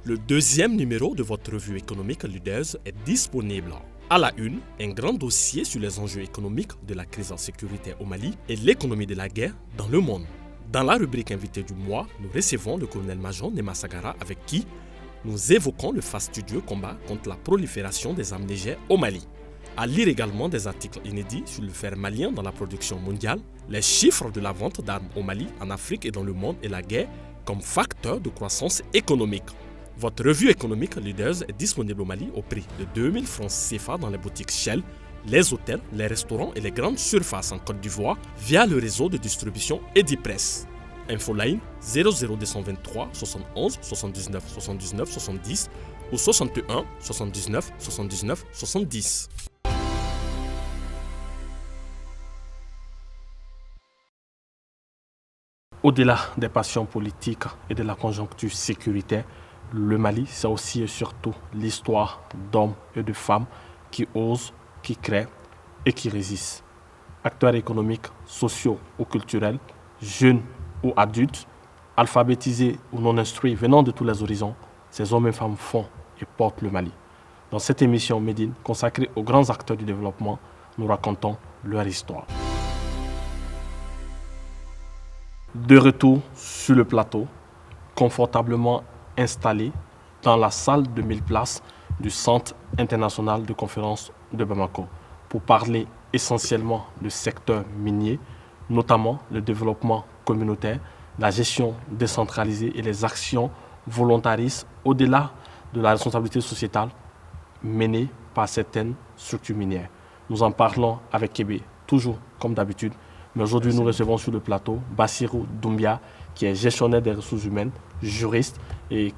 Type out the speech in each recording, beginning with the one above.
Le deuxième numéro de votre revue économique Leaders est disponible. À la une, un grand dossier sur les enjeux économiques de la crise sécuritaire au Mali et l'économie de la guerre dans le monde. Dans la rubrique invité du mois, nous recevons le colonel-major Nema Sagara avec qui nous évoquons le fastidieux combat contre la prolifération des armes légères au Mali. À lire également des articles inédits sur le fer malien dans la production mondiale, les chiffres de la vente d'armes au Mali, en Afrique et dans le monde et la guerre comme facteur de croissance économique. Votre revue économique Leaders est disponible au Mali au prix de 2000 francs CFA dans les boutiques Shell, les hôtels, les restaurants et les grandes surfaces en Côte d'Ivoire via le réseau de distribution Edipress. Infoline 00223 71 79 79 70 ou 61 79 79 70. Au-delà des passions politiques et de la conjoncture sécuritaire, le Mali, c'est aussi et surtout l'histoire d'hommes et de femmes qui osent, qui créent et qui résistent. Acteurs économiques, sociaux ou culturels, jeunes ou adultes, alphabétisés ou non instruits venant de tous les horizons, ces hommes et femmes font et portent le Mali. Dans cette émission Médine consacrée aux grands acteurs du développement, nous racontons leur histoire. De retour sur le plateau, confortablement installé dans la salle de 1000 places du Centre international de conférence de Bamako pour parler essentiellement du secteur minier, notamment le développement communautaire, la gestion décentralisée et les actions volontaristes au-delà de la responsabilité sociétale menée par certaines structures minières. Nous en parlons avec Kébé, toujours comme d'habitude. Mais aujourd'hui, nous recevons sur le plateau Bassirou Doumbia, qui est gestionnaire des ressources humaines, juriste et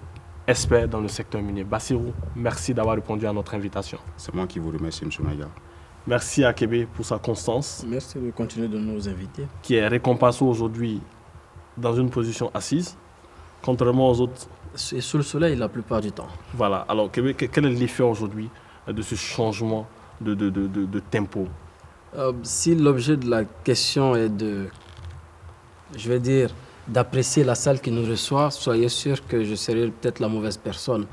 expert dans le secteur minier. Bassirou, merci d'avoir répondu à notre invitation. C'est moi qui vous remercie, M. Naya. Merci à Kébé pour sa constance. Merci de continuer de nous inviter. Qui est récompensé aujourd'hui dans une position assise, contrairement aux autres. Et sous le soleil la plupart du temps. Voilà. Alors, Kébé, quel est l'effet aujourd'hui de ce changement de tempo? Si l'objet de la question est d'apprécier la salle qui nous reçoit, soyez sûr que je serai peut-être la mauvaise personne.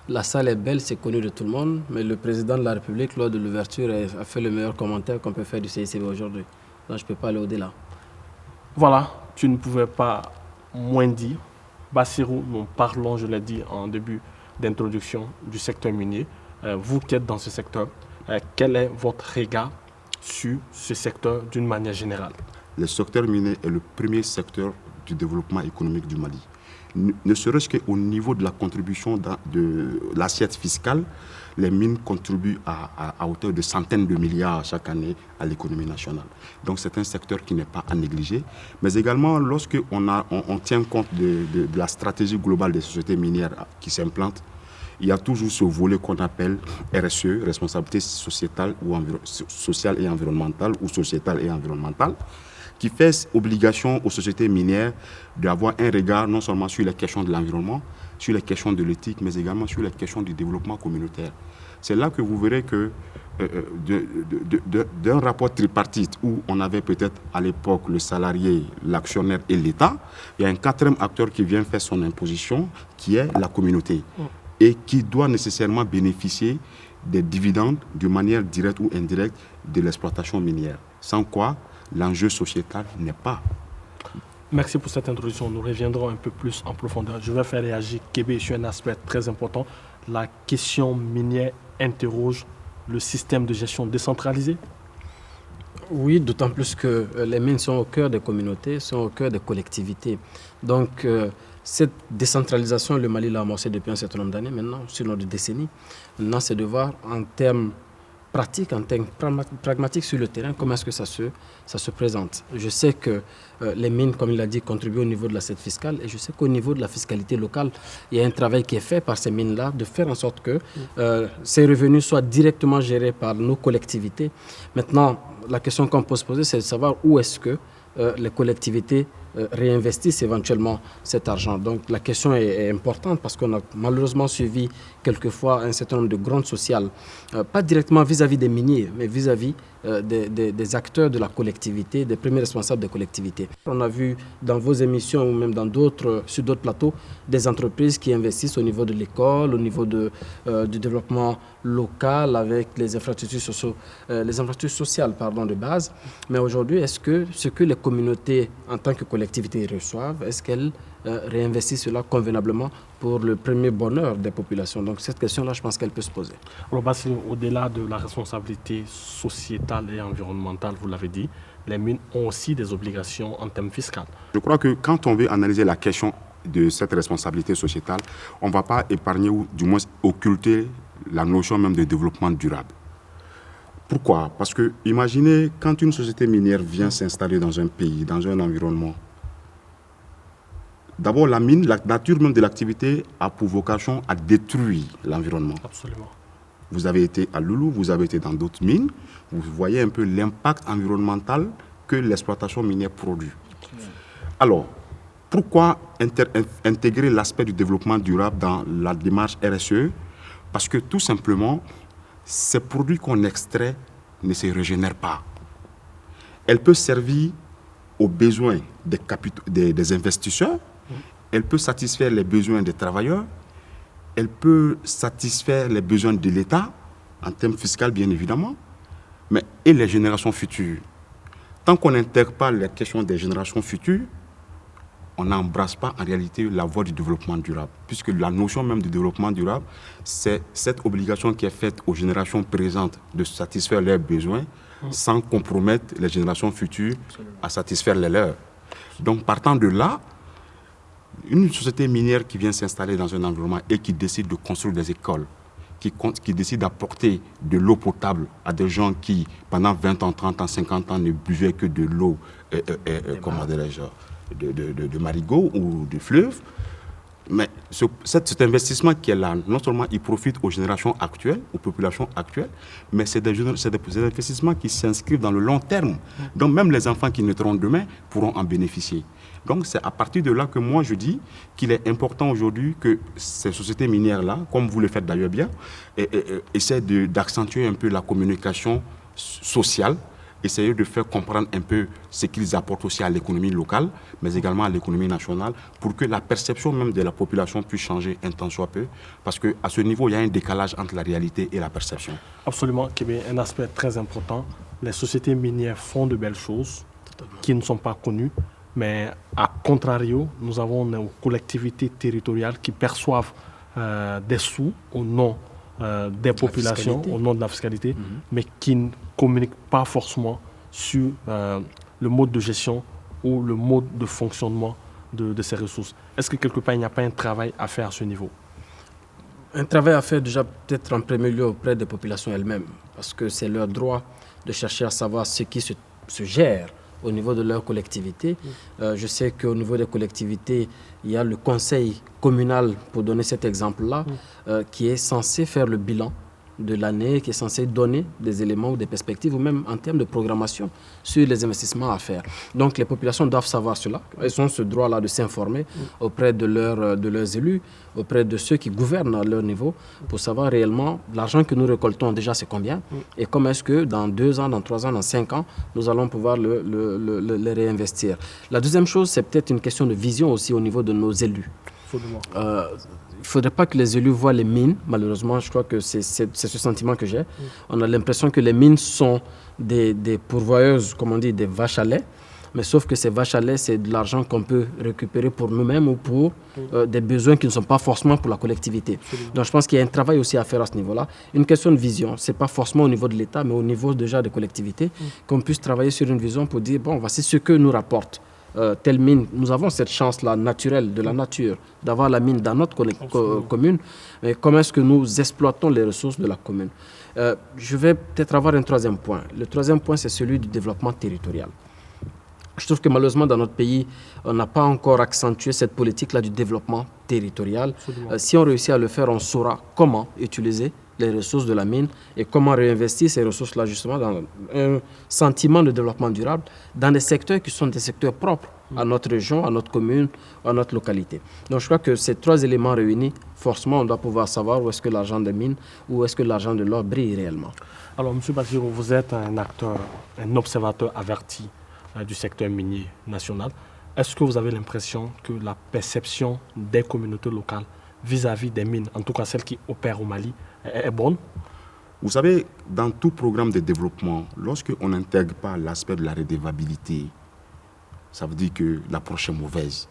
La salle est belle, c'est connu de tout le monde, mais le président de la République, lors de l'ouverture, a fait le meilleur commentaire qu'on peut faire du CICB aujourd'hui. Donc je ne peux pas aller au-delà. Voilà, tu ne pouvais pas moins dire. Bassirou, nous parlons, je l'ai dit en début d'introduction, du secteur minier. Vous qui êtes dans ce secteur, quel est votre regard sur ce secteur d'une manière générale? Le secteur minier est le premier secteur du développement économique du Mali. Ne serait-ce qu'au niveau de la contribution de l'assiette fiscale, les mines contribuent à hauteur de centaines de milliards chaque année à l'économie nationale. Donc c'est un secteur qui n'est pas à négliger. Mais également, lorsqu'on tient compte de la stratégie globale des sociétés minières qui s'implantent, il y a toujours ce volet qu'on appelle RSE, responsabilité sociétale et environnementale, ou sociétale et environnementale, qui fait obligation aux sociétés minières d'avoir un regard non seulement sur les questions de l'environnement, sur les questions de l'éthique, mais également sur les questions du développement communautaire. C'est là que vous verrez que d'un rapport tripartite où on avait peut-être à l'époque le salarié, l'actionnaire et l'État, il y a un quatrième acteur qui vient faire son imposition, qui est la communauté, et qui doit nécessairement bénéficier des dividendes de manière directe ou indirecte de l'exploitation minière. Sans quoi, l'enjeu sociétal n'est pas. Merci pour cette introduction. Nous reviendrons un peu plus en profondeur. Je vais faire réagir Kébé sur un aspect très important. La question minière interroge le système de gestion décentralisé. Oui, d'autant plus que les mines sont au cœur des communautés, sont au cœur des collectivités. Donc, cette décentralisation, le Mali l'a amorcée depuis un certain nombre d'années maintenant, sinon de décennies. Maintenant, c'est de voir en termes pratiques, en termes pragmatiques sur le terrain, comment est-ce que ça se présente. Je sais que les mines, comme il l'a dit, contribuent au niveau de l'assiette fiscale, et je sais qu'au niveau de la fiscalité locale, il y a un travail qui est fait par ces mines-là de faire en sorte que ces revenus soient directement gérés par nos collectivités. Maintenant, la question qu'on peut se poser, c'est de savoir où est-ce que les collectivités réinvestissent éventuellement cet argent. Donc la question est importante parce qu'on a malheureusement suivi quelquefois un certain nombre de grondes sociales, pas directement vis-à-vis des miniers, mais vis-à-vis des acteurs de la collectivité, des premiers responsables des collectivités. On a vu dans vos émissions ou même sur d'autres plateaux des entreprises qui investissent au niveau de l'école, au niveau du développement local avec les infrastructures sociales de base. Mais aujourd'hui, est-ce que ce que les communautés en tant que collectivités reçoivent, est-ce qu'elles réinvestissent cela convenablement pour le premier bonheur des populations? Donc cette question-là, je pense qu'elle peut se poser. Alors, au-delà de la responsabilité sociétale et environnementale, vous l'avez dit, les mines ont aussi des obligations en termes fiscaux. Je crois que quand on veut analyser la question de cette responsabilité sociétale, on ne va pas épargner ou du moins occulter la notion même de développement durable. Pourquoi? Parce que imaginez quand une société minière vient s'installer dans un pays, dans un environnement. D'abord, la mine, la nature même de l'activité a pour vocation à détruire l'environnement. Absolument. Vous avez été à Loulou, vous avez été dans d'autres mines, vous voyez un peu l'impact environnemental que l'exploitation minière produit. Alors, pourquoi intégrer l'aspect du développement durable dans la démarche RSE? Parce que tout simplement, ces produits qu'on extrait ne se régénèrent pas. Elle peut servir aux besoins des investisseurs, elle peut satisfaire les besoins des travailleurs, elle peut satisfaire les besoins de l'État, en termes fiscaux bien évidemment, mais et les générations futures. Tant qu'on n'intègre pas les questions des générations futures, on n'embrasse pas en réalité la voie du développement durable. Puisque la notion même du développement durable, c'est cette obligation qui est faite aux générations présentes de satisfaire leurs besoins sans compromettre les générations futures à satisfaire les leurs. Donc partant de là, une société minière qui vient s'installer dans un environnement et qui décide de construire des écoles, qui décide d'apporter de l'eau potable à des gens qui, pendant 20 ans, 30 ans, 50 ans, ne buvaient que de l'eau, comment dirais-je, de marigot ou de fleuve. Mais cet investissement qui est là, non seulement il profite aux générations actuelles, aux populations actuelles, mais c'est des investissements qui s'inscrivent dans le long terme. Donc même les enfants qui naîtront demain pourront en bénéficier. Donc c'est à partir de là que moi je dis qu'il est important aujourd'hui que ces sociétés minières-là, comme vous le faites d'ailleurs bien, essaient d'accentuer un peu la communication sociale, essayer de faire comprendre un peu ce qu'ils apportent aussi à l'économie locale, mais également à l'économie nationale, pour que la perception même de la population puisse changer un tant soit peu, parce qu'à ce niveau, il y a un décalage entre la réalité et la perception. Absolument, Kébé, un aspect très important. Les sociétés minières font de belles choses qui ne sont pas connues, mais à contrario, nous avons nos collectivités territoriales qui perçoivent des sous au nom des populations, au nom de la fiscalité, mais qui ne communiquent pas forcément sur le mode de gestion ou le mode de fonctionnement de ces ressources. Est-ce que quelque part, il n'y a pas un travail à faire à ce niveau? Un travail à faire déjà peut-être en premier lieu auprès des populations elles-mêmes, parce que c'est leur droit de chercher à savoir ce qui se gère au niveau de leur collectivité. Je sais qu'au niveau des collectivités, il y a le conseil communal, pour donner cet exemple-là, qui est censé faire le bilan de l'année, qui est censé donner des éléments ou des perspectives, ou même en termes de programmation sur les investissements à faire. Donc les populations doivent savoir cela. Elles ont ce droit-là de s'informer auprès de leurs élus, auprès de ceux qui gouvernent à leur niveau, pour savoir réellement l'argent que nous récoltons déjà c'est combien, et comment est-ce que dans 2 ans, dans 3 ans, dans 5 ans, nous allons pouvoir le réinvestir. La deuxième chose, c'est peut-être une question de vision aussi au niveau de nos élus. Il ne faudrait pas que les élus voient les mines. Malheureusement, je crois que c'est ce sentiment que j'ai. On a l'impression que les mines sont des pourvoyeuses, comme on dit, des vaches à lait. Mais sauf que ces vaches à lait, c'est de l'argent qu'on peut récupérer pour nous-mêmes ou pour des besoins qui ne sont pas forcément pour la collectivité. Donc je pense qu'il y a un travail aussi à faire à ce niveau-là. Une question de vision, ce n'est pas forcément au niveau de l'État, mais au niveau déjà des collectivités, qu'on puisse travailler sur une vision pour dire, bon, voici ce que nous rapporte telle mine. Nous avons cette chance-là naturelle de la nature d'avoir la mine dans notre commune, mais comment est-ce que nous exploitons les ressources de la commune? Je vais peut-être avoir un troisième point. Le troisième point, c'est celui du développement territorial. Je trouve que malheureusement, dans notre pays, on n'a pas encore accentué cette politique-là du développement territorial. Si on réussit à le faire, on saura comment utiliser les ressources de la mine et comment réinvestir ces ressources-là justement dans un sentiment de développement durable dans des secteurs qui sont des secteurs propres à notre région, à notre commune, à notre localité. Donc je crois que ces 3 éléments réunis, forcément on doit pouvoir savoir où est-ce que l'argent des mines, où est-ce que l'argent de l'or brille réellement. Alors M. Bassirou, vous êtes un acteur, un observateur averti du secteur minier national. Est-ce que vous avez l'impression que la perception des communautés locales vis-à-vis des mines, en tout cas celles qui opèrent au Mali, est bonne? Vous savez, dans tout programme de développement, lorsqu'on n'intègre pas l'aspect de la redevabilité, ça veut dire que l'approche est mauvaise.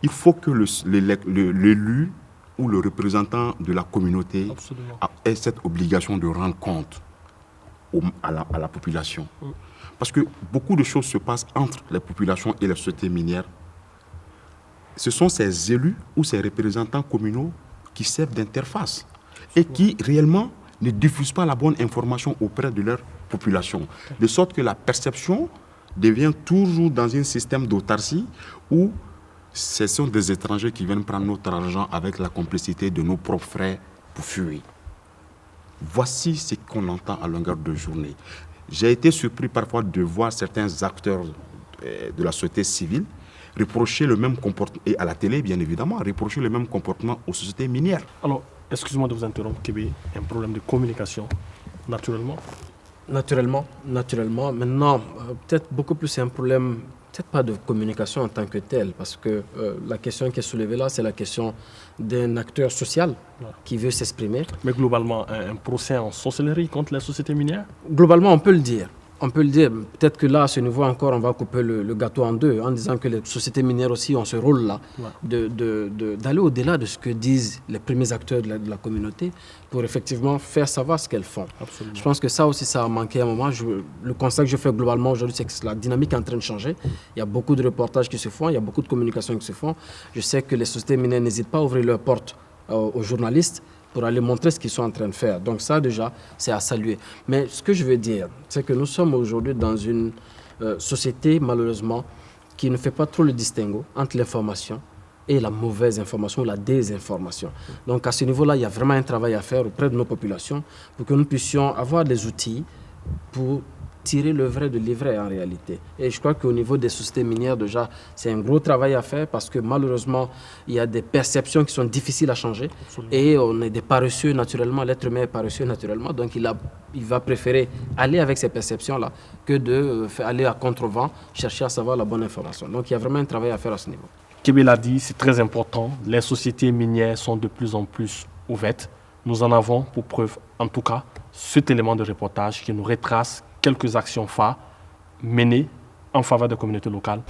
Il faut que l'élu ou le représentant de la communauté ait cette obligation de rendre compte à la population. Parce que beaucoup de choses se passent entre les populations et les sociétés minières. Ce sont ces élus ou ces représentants communaux qui servent d'interface et qui réellement ne diffusent pas la bonne information auprès de leur population. De sorte que la perception devient toujours dans un système d'autarcie où ce sont des étrangers qui viennent prendre notre argent avec la complicité de nos propres frères pour fuir. Voici ce qu'on entend à longueur de journée. J'ai été surpris parfois de voir certains acteurs de la société civile reprocher le même comportement, et à la télé bien évidemment, reprocher le même comportement aux sociétés minières. Alors, excusez-moi de vous interrompre, Kébé, un problème de communication, naturellement? Naturellement. Maintenant, peut-être beaucoup plus un problème, peut-être pas de communication en tant que tel, parce que la question qui est soulevée là, c'est la question d'un acteur social qui veut s'exprimer. Mais globalement, un procès en sorcellerie contre les sociétés minières? Globalement, on peut le dire. Peut-être que là, à ce niveau encore, on va couper le gâteau en deux, en disant que les sociétés minières aussi ont ce rôle-là, d'aller au-delà de ce que disent les premiers acteurs de la communauté, pour effectivement faire savoir ce qu'elles font. Absolument. Je pense que ça aussi, ça a manqué à un moment. Le constat que je fais globalement aujourd'hui, c'est que la dynamique est en train de changer. Il y a beaucoup de reportages qui se font, il y a beaucoup de communications qui se font. Je sais que les sociétés minières n'hésitent pas à ouvrir leurs portes aux journalistes pour aller montrer ce qu'ils sont en train de faire. Donc ça, déjà, c'est à saluer. Mais ce que je veux dire, c'est que nous sommes aujourd'hui dans une société, malheureusement, qui ne fait pas trop le distinguo entre l'information et la mauvaise information, la désinformation. Donc à ce niveau-là, il y a vraiment un travail à faire auprès de nos populations pour que nous puissions avoir des outils pour tirer le vrai de l'ivraie en réalité. Et je crois qu'au niveau des sociétés minières, déjà, c'est un gros travail à faire parce que malheureusement, il y a des perceptions qui sont difficiles à changer. Absolument. Et on est des paresseux naturellement, l'être humain est paresseux naturellement, donc il va préférer aller avec ces perceptions-là que d'aller à contre-vent, chercher à savoir la bonne information. Donc il y a vraiment un travail à faire à ce niveau. Kébé l'a dit, c'est très important. Les sociétés minières sont de plus en plus ouvertes. Nous en avons pour preuve, en tout cas, cet élément de reportage qui nous retrace quelques actions phares menées en faveur des communautés locales.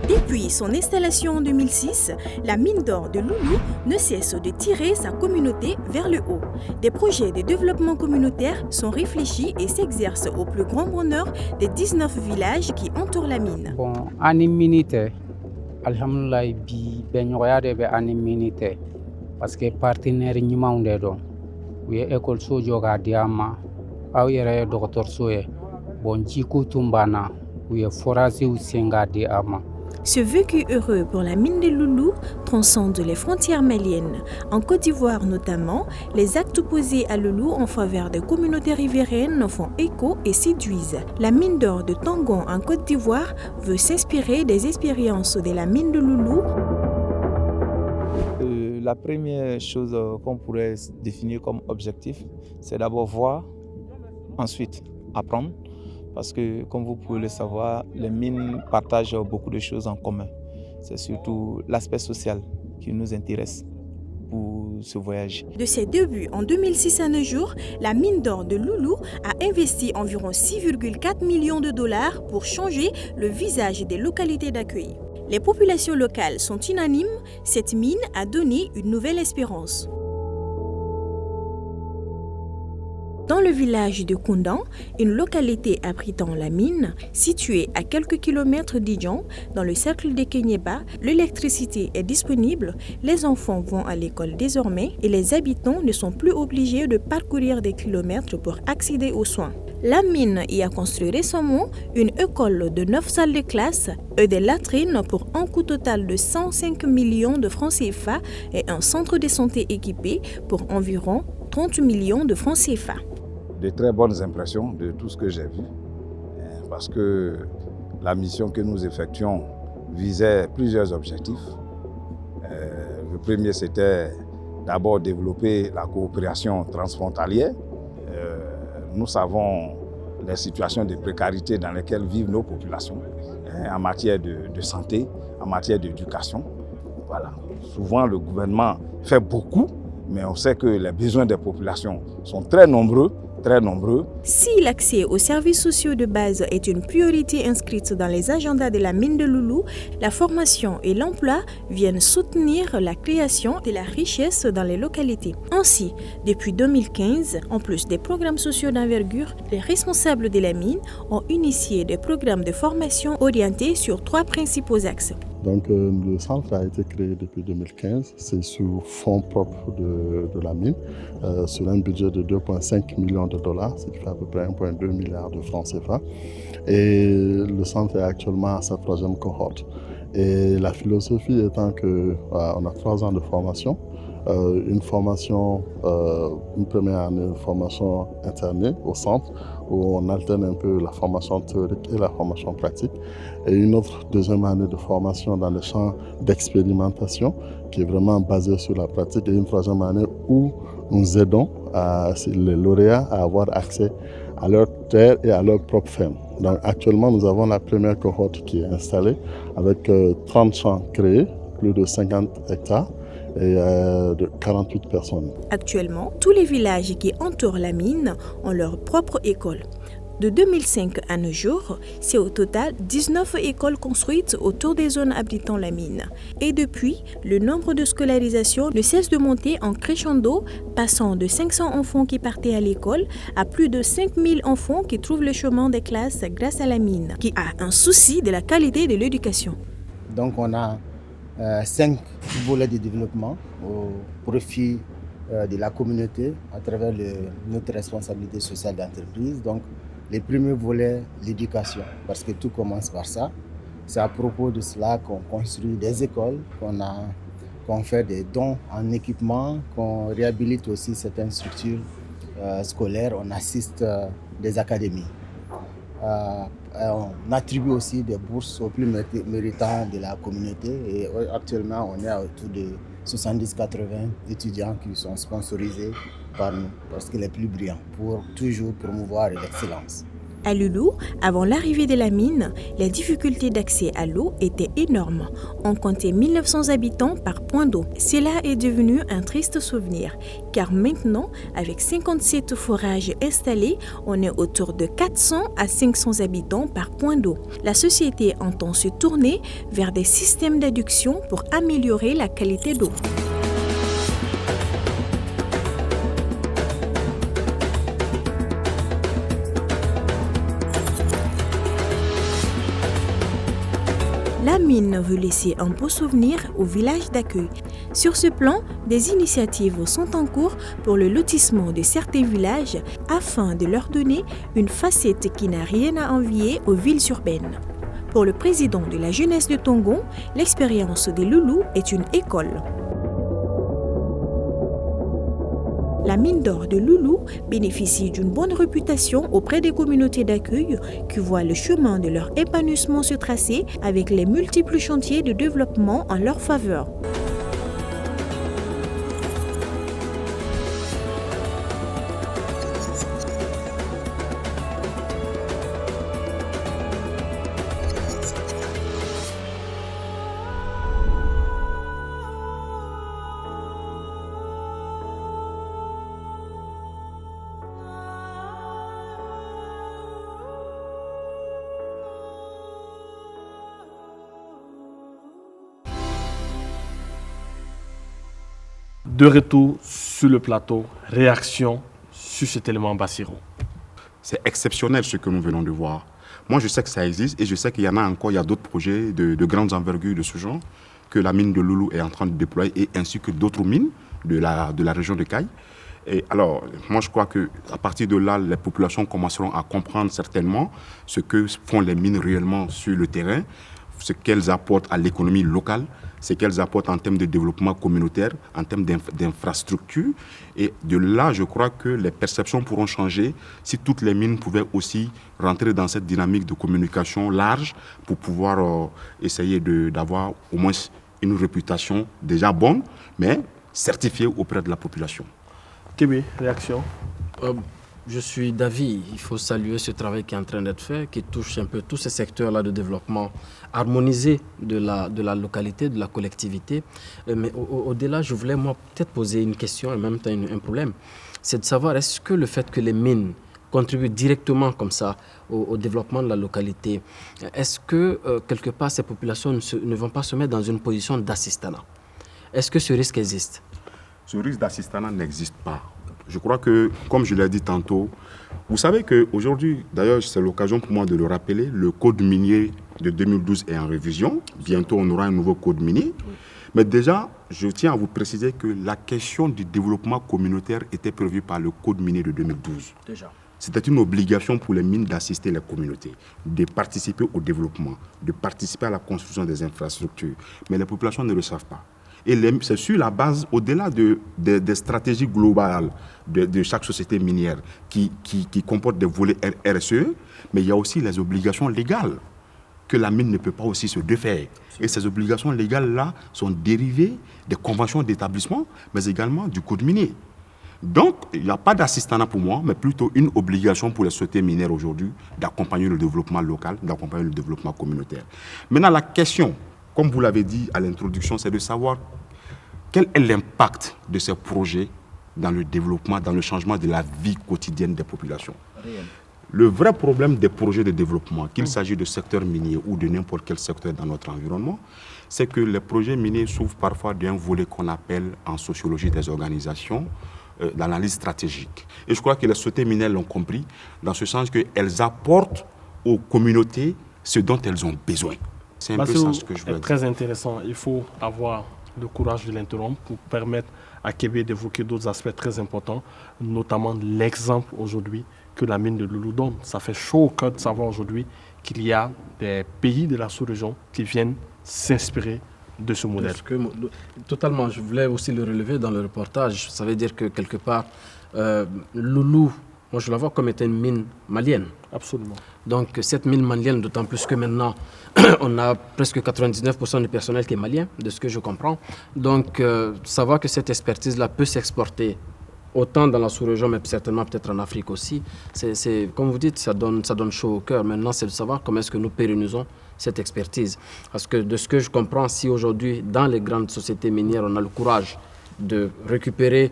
Depuis son installation en 2006, la mine d'or de Loulou ne cesse de tirer sa communauté vers le haut. Des projets de développement communautaire sont réfléchis et s'exercent au plus grand bonheur des 19 villages qui entourent la mine. Bon, ani minute, alhamdulillah bi benyoya de be ani minute parce que partenaire ñimaw de don wi école sojo ga diama aw yere docteur soye bon jiku tumbana wi forage u senga di ama Ce vécu heureux pour la mine de Loulou transcende les frontières maliennes. En Côte d'Ivoire notamment, les actes posés à Loulou en faveur des communautés riveraines font écho et séduisent. La mine d'or de Tangon en Côte d'Ivoire veut s'inspirer des expériences de la mine de Loulou. La première chose qu'on pourrait définir comme objectif, c'est d'abord voir, ensuite apprendre. Parce que, comme vous pouvez le savoir, les mines partagent beaucoup de choses en commun. C'est surtout l'aspect social qui nous intéresse pour ce voyage. De ses débuts en 2006 à nos jours, la mine d'or de Loulou a investi environ 6,4 millions de dollars pour changer le visage des localités d'accueil. Les populations locales sont unanimes, cette mine a donné une nouvelle espérance. Dans le village de Koundan, une localité abritant la mine, située à quelques kilomètres d'Idjan, dans le cercle de Kenyeba, l'électricité est disponible, les enfants vont à l'école désormais et les habitants ne sont plus obligés de parcourir des kilomètres pour accéder aux soins. La mine y a construit récemment une école de 9 salles de classe et des latrines pour un coût total de 105 millions de francs CFA et un centre de santé équipé pour environ 30 millions de francs CFA. De très bonnes impressions de tout ce que j'ai vu, parce que la mission que nous effectuons visait plusieurs objectifs. Le premier, c'était d'abord développer la coopération transfrontalière. Nous savons les situations de précarité dans lesquelles vivent nos populations, en matière de santé, en matière d'éducation. Voilà. Souvent, le gouvernement fait beaucoup, mais on sait que les besoins des populations sont très nombreux. Si l'accès aux services sociaux de base est une priorité inscrite dans les agendas de la mine de Loulou, la formation et l'emploi viennent soutenir la création de la richesse dans les localités. Ainsi, depuis 2015, en plus des programmes sociaux d'envergure, les responsables de la mine ont initié des programmes de formation orientés sur 3 principaux axes. Donc le centre a été créé depuis 2015, c'est sous fonds propres de la mine, sur un budget de 2,5 millions de dollars, ce qui fait à peu près 1,2 milliard de francs CFA. Et le centre est actuellement à sa 3e cohorte. Et la philosophie étant qu'on a 3 ans de formation, une première année de formation internée au centre, où on alterne un peu la formation théorique et la formation pratique, et une autre 2e année de formation dans les champs d'expérimentation qui est vraiment basée sur la pratique, et une 3e année où nous aidons les lauréats à avoir accès à leur terre et à leur propre ferme. Donc actuellement, nous avons la première cohorte qui est installée avec 30 champs créés, plus de 50 hectares, et de 48 personnes. Actuellement, tous les villages qui entourent la mine ont leur propre école. De 2005 à nos jours, c'est au total 19 écoles construites autour des zones abritant la mine. Et depuis, le nombre de scolarisations ne cesse de monter en crescendo, passant de 500 enfants qui partaient à l'école à plus de 5000 enfants qui trouvent le chemin des classes grâce à la mine, qui a un souci de la qualité de l'éducation. Donc on a 5 volets de développement au profit de la communauté à travers notre responsabilité sociale d'entreprise. Donc, les premiers volets, l'éducation, parce que tout commence par ça. C'est à propos de cela qu'on construit des écoles, qu'on fait des dons en équipement, qu'on réhabilite aussi certaines structures scolaires, on assiste des académies. On attribue aussi des bourses aux plus méritants de la communauté et actuellement on est autour de 70-80 étudiants qui sont sponsorisés par nous parce que les plus brillants pour toujours promouvoir l'excellence. À Loulou, avant l'arrivée de la mine, les difficultés d'accès à l'eau étaient énormes. On comptait 1900 habitants par point d'eau. Cela est devenu un triste souvenir, car maintenant, avec 57 forages installés, on est autour de 400 à 500 habitants par point d'eau. La société entend se tourner vers des systèmes d'adduction pour améliorer la qualité d'eau. La mine veut laisser un beau souvenir au village d'accueil. Sur ce plan, des initiatives sont en cours pour le lotissement de certains villages afin de leur donner une facette qui n'a rien à envier aux villes urbaines. Pour le président de la jeunesse de Tongon, l'expérience des loulous est une école. La mine d'or de Loulou bénéficie d'une bonne réputation auprès des communautés d'accueil qui voient le chemin de leur épanouissement se tracer avec les multiples chantiers de développement en leur faveur. De retour sur le plateau, réaction sur cet élément Bassirou. C'est exceptionnel ce que nous venons de voir. Moi, je sais que ça existe et je sais qu'il y en a encore, il y a d'autres projets de grandes envergures de ce genre que la mine de Loulou est en train de déployer et ainsi que d'autres mines de la région de Caille. Et alors, moi, je crois qu'à partir de là, les populations commenceront à comprendre certainement ce que font les mines réellement sur le terrain, ce qu'elles apportent à l'économie locale, ce qu'elles apportent en termes de développement communautaire, en termes d'infrastructures. Et de là, je crois que les perceptions pourront changer si toutes les mines pouvaient aussi rentrer dans cette dynamique de communication large pour pouvoir essayer d'avoir au moins une réputation déjà bonne, mais certifiée auprès de la population. Kébé, réaction? Je suis d'avis, il faut saluer ce travail qui est en train d'être fait, qui touche un peu tous ces secteurs-là de développement harmonisé de la localité, de la collectivité. Mais au-delà, je voulais moi peut-être poser une question et en même temps un problème. C'est de savoir, est-ce que le fait que les mines contribuent directement comme ça au développement de la localité, est-ce que quelque part ces populations ne vont pas se mettre dans une position d'assistanat? Est-ce que ce risque existe? Ce risque d'assistanat n'existe pas. Je crois que, comme je l'ai dit tantôt, vous savez qu'aujourd'hui, d'ailleurs c'est l'occasion pour moi de le rappeler, le code minier de 2012 est en révision. Bientôt on aura un nouveau code minier. Mais déjà, je tiens à vous préciser que la question du développement communautaire était prévue par le code minier de 2012. Déjà. C'était une obligation pour les mines d'assister les communautés, de participer au développement, de participer à la construction des infrastructures. Mais les populations ne le savent pas. Et c'est sur la base, au-delà des stratégies globales de chaque société minière qui comporte des volets RSE, mais il y a aussi les obligations légales que la mine ne peut pas aussi se défaire. Et ces obligations légales-là sont dérivées des conventions d'établissement, mais également du code minier. Donc, il n'y a pas d'assistanat pour moi, mais plutôt une obligation pour les sociétés minières aujourd'hui d'accompagner le développement local, d'accompagner le développement communautaire. Maintenant, la question, comme vous l'avez dit à l'introduction, c'est de savoir quel est l'impact de ces projets dans le développement, dans le changement de la vie quotidienne des populations. Réel. Le vrai problème des projets de développement, qu'il s'agisse de secteur minier ou de n'importe quel secteur dans notre environnement, c'est que les projets miniers souffrent parfois d'un volet qu'on appelle en sociologie des organisations, l'analyse stratégique. Et je crois que les sociétés minières l'ont compris, dans ce sens qu'elles apportent aux communautés ce dont elles ont besoin. C'est un peu ça ce que je veux dire. Très intéressant. Il faut avoir le courage de l'interrompre pour permettre à Kébé d'évoquer d'autres aspects très importants, notamment l'exemple aujourd'hui que la mine de Loulou donne. Ça fait chaud au cœur de savoir aujourd'hui qu'il y a des pays de la sous-région qui viennent s'inspirer de ce modèle. Totalement. Je voulais aussi le relever dans le reportage. Ça veut dire que quelque part, Loulou, moi je la vois comme étant une mine malienne. Absolument. Donc cette mine malienne, d'autant plus que maintenant, on a presque 99% du personnel qui est malien, de ce que je comprends. Donc savoir que cette expertise-là peut s'exporter autant dans la sous-région, mais certainement peut-être en Afrique aussi, c'est comme vous dites, ça donne chaud au cœur. Maintenant, c'est de savoir comment est-ce que nous pérennisons cette expertise. Parce que de ce que je comprends, si aujourd'hui, dans les grandes sociétés minières, on a le courage de récupérer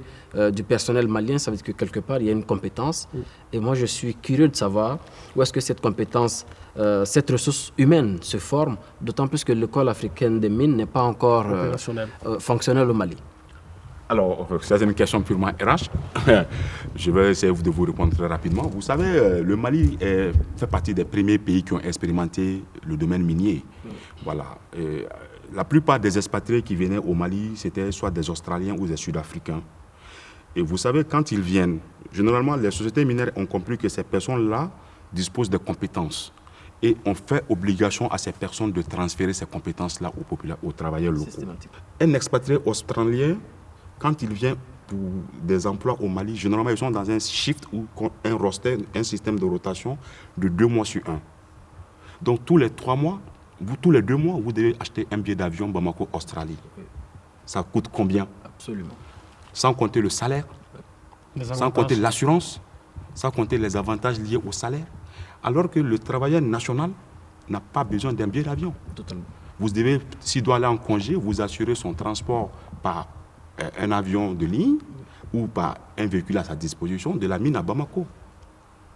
du personnel malien, ça veut dire que quelque part, il y a une compétence. Et moi, je suis curieux de savoir où est-ce que cette compétence, cette ressource humaine se forme, d'autant plus que l'école africaine des mines n'est pas encore fonctionnelle au Mali. Alors, c'est une question purement RH. Je vais essayer de vous répondre très rapidement. Vous savez, le Mali fait partie des premiers pays qui ont expérimenté le domaine minier. Voilà. La plupart des expatriés qui venaient au Mali, c'était soit des Australiens ou des Sud-Africains. Et vous savez, quand ils viennent, généralement, les sociétés minières ont compris que ces personnes-là disposent de compétences. et on fait obligation à ces personnes de transférer ces compétences-là aux travailleurs locaux. Un expatrié australien, quand il vient pour des emplois au Mali, généralement ils sont dans un shift ou un roster, un système de rotation de 2 mois sur 1. Donc tous les 3 mois, tous les 2 mois, vous devez acheter un billet d'avion Bamako-Australie. Ça coûte combien? Absolument. Sans compter le salaire, sans compter l'assurance, sans compter les avantages liés au salaire. Alors que le travailleur national n'a pas besoin d'un billet d'avion. Totalement. Vous devez, s'il doit aller en congé, vous assurer son transport par un avion de ligne ou par un véhicule à sa disposition de la mine à Bamako.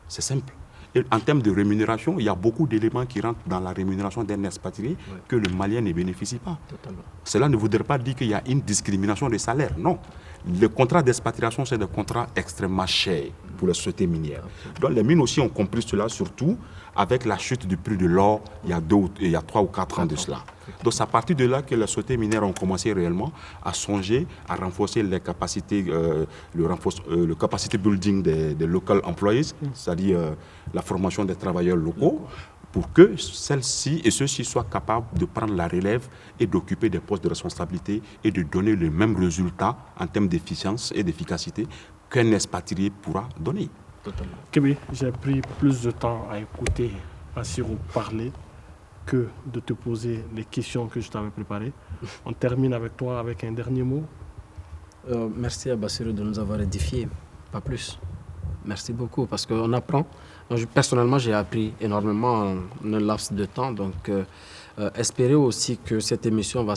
C'est simple. Et en termes de rémunération, il y a beaucoup d'éléments qui rentrent dans la rémunération d'un expatrié que le Malien ne bénéficie pas. Totalement. Cela ne voudrait pas dire qu'il y a une discrimination des salaires. Non. Les contrats d'expatriation, c'est des contrats extrêmement chers pour les sociétés minières. Donc les mines aussi ont compris cela, surtout avec la chute du prix de l'or il y a 3 ou 4 ans de cela. Donc c'est à partir de là que les sociétés minières ont commencé réellement à songer à renforcer les capacités, le capacity building des local employees, c'est-à-dire la formation des travailleurs locaux, pour que celles-ci et ceux-ci soient capables de prendre la relève et d'occuper des postes de responsabilité et de donner le même résultat en termes d'efficience et d'efficacité qu'un expatrié pourra donner. Totalement. Kébé, j'ai pris plus de temps à écouter Bassirou parler que de te poser les questions que je t'avais préparées. On termine avec toi avec un dernier mot. Merci à Bassirou de nous avoir édifiés, pas plus. Merci beaucoup parce qu'on apprend. Personnellement, j'ai appris énormément en un laps de temps. Donc, espérer aussi que cette émission va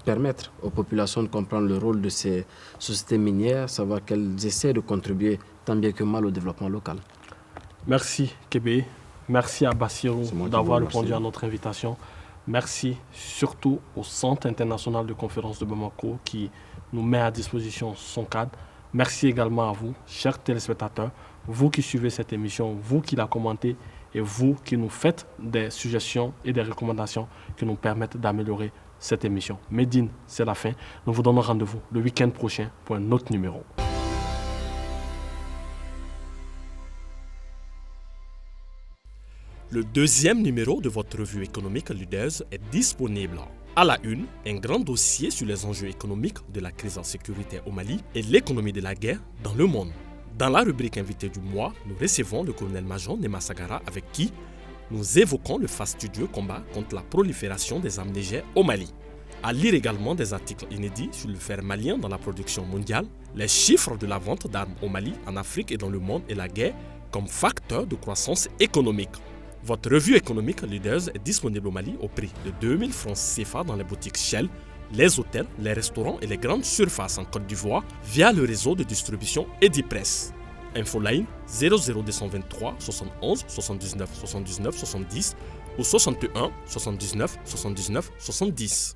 permettre aux populations de comprendre le rôle de ces sociétés minières, savoir qu'elles essaient de contribuer tant bien que mal au développement local. Merci Kébé. Merci à Bassirou d'avoir répondu à notre invitation. Merci surtout au Centre international de conférences de Bamako qui nous met à disposition son cadre. Merci également à vous, chers téléspectateurs, vous qui suivez cette émission, vous qui la commentez et vous qui nous faites des suggestions et des recommandations qui nous permettent d'améliorer cette émission. Médine, c'est la fin. Nous vous donnons rendez-vous le week-end prochain pour un autre numéro. Le deuxième numéro de votre revue économique Leaders est disponible. À la une, un grand dossier sur les enjeux économiques de la crise en sécurité au Mali et l'économie de la guerre dans le monde. Dans la rubrique invité du mois, nous recevons le colonel-major Nema Sagara avec qui nous évoquons le fastidieux combat contre la prolifération des armes légères au Mali. À lire également des articles inédits sur le fer malien dans la production mondiale, les chiffres de la vente d'armes au Mali, en Afrique et dans le monde et la guerre comme facteur de croissance économique. Votre revue économique Leaders est disponible au Mali au prix de 2000 francs CFA dans les boutiques Shell, les hôtels, les restaurants et les grandes surfaces en Côte d'Ivoire via le réseau de distribution Edipress. Infoline 00223 71 79 79 70 ou 61 79 79 70.